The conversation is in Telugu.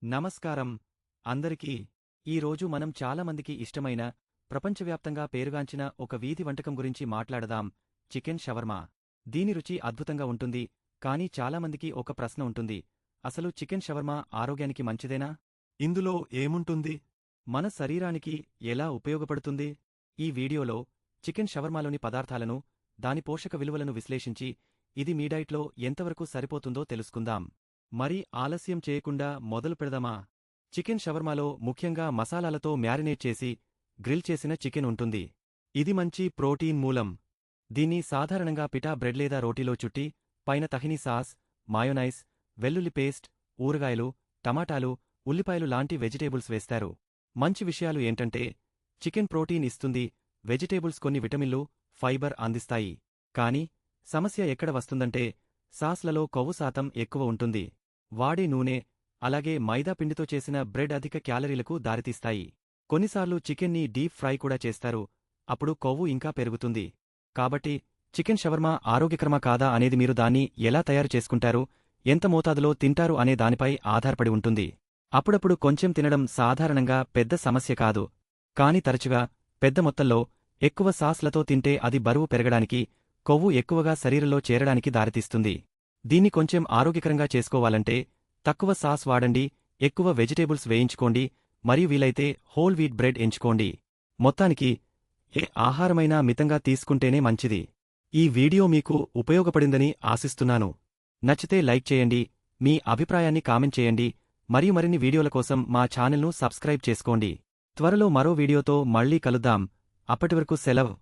నమస్కారం అందరికీ. ఈరోజు మనం చాలామందికి ఇష్టమైన, ప్రపంచవ్యాప్తంగా పేరుగాంచిన ఒక వీధి వంటకం గురించి మాట్లాడదాం, చికెన్ షవర్మా. దీని రుచి అద్భుతంగా ఉంటుంది, కానీ చాలామందికి ఒక ప్రశ్న ఉంటుంది. అసలు చికెన్ షవర్మా ఆరోగ్యానికి మంచిదేనా? ఇందులో ఏముంటుంది? మన శరీరానికి ఎలా ఉపయోగపడుతుంది? ఈ వీడియోలో చికెన్ షవర్మాలోని పదార్థాలను, దాని పోషక విలువలను విశ్లేషించి, ఇది మీ డైట్లో ఎంతవరకు సరిపోతుందో తెలుసుకుందాం. మరి ఆలస్యం చేయకుండా మొదలు పెడదామా? చికెన్ షవర్మాలో ముఖ్యంగా మసాలాలతో మ్యారినేట్ చేసి, గ్రిల్ చేసిన చికెన్ ఉంటుంది. ఇది మంచి ప్రోటీన్ మూలం. దీన్ని సాధారణంగా పిటా బ్రెడ్ లేదా రోటీలో చుట్టి, పైన తహినీ సాస్, మాయోనైస్, వెల్లుల్లి పేస్ట్, ఊరగాయలు, టమాటాలు, ఉల్లిపాయలు లాంటి వెజిటేబుల్స్ వేస్తారు. మంచి విషయాలు ఏంటంటే, చికెన్ ప్రోటీన్ ఇస్తుంది, వెజిటేబుల్స్ కొన్ని విటమిన్లు, ఫైబర్ అందిస్తాయి. కానీ సమస్య ఎక్కడ వస్తుందంటే, సాస్లలో కొవ్వు శాతం ఎక్కువ ఉంటుంది. వాడే నూనె, అలాగే మైదా పిండితో చేసిన బ్రెడ్ అధిక క్యాలరీలకు దారితీస్తాయి. కొన్నిసార్లు చికెన్ని డీప్ ఫ్రై కూడా చేస్తారు, అప్పుడు కొవ్వు ఇంకా పెరుగుతుంది. కాబట్టి చికెన్ షవర్మా ఆరోగ్యకరమా కాదా అనేది మీరు దాన్ని ఎలా తయారు చేసుకుంటారు, ఎంత మోతాదులో తింటారు అనే దానిపై ఆధారపడి ఉంటుంది. అప్పుడప్పుడు కొంచెం తినడం సాధారణంగా పెద్ద సమస్య కాదు. కాని తరచుగా, పెద్ద మొత్తంలో, ఎక్కువ సాస్లతో తింటే అది బరువు పెరగడానికి, కొవ్వు ఎక్కువగా శరీరంలో చేరడానికి దారితీస్తుంది. దీన్ని కొంచెం ఆరోగ్యకరంగా చేసుకోవాలంటే, తక్కువ సాస్ వాడండి, ఎక్కువ వెజిటేబుల్స్ వేయించుకోండి, మరియు వీలైతే హోల్ వీట్ బ్రెడ్ ఎంచుకోండి. మొత్తానికి, ఏ ఆహారమైనా మితంగా తీసుకుంటేనే మంచిది. ఈ వీడియో మీకు ఉపయోగపడిందని ఆశిస్తున్నాను. నచ్చితే లైక్ చేయండి, మీ అభిప్రాయాన్ని కామెంట్ చేయండి, మరియు మరిన్ని వీడియోల కోసం మా ఛానల్ను సబ్స్క్రైబ్ చేసుకోండి. త్వరలో మరో వీడియోతో మళ్ళీ కలుద్దాం. అప్పటివరకు సెలవు.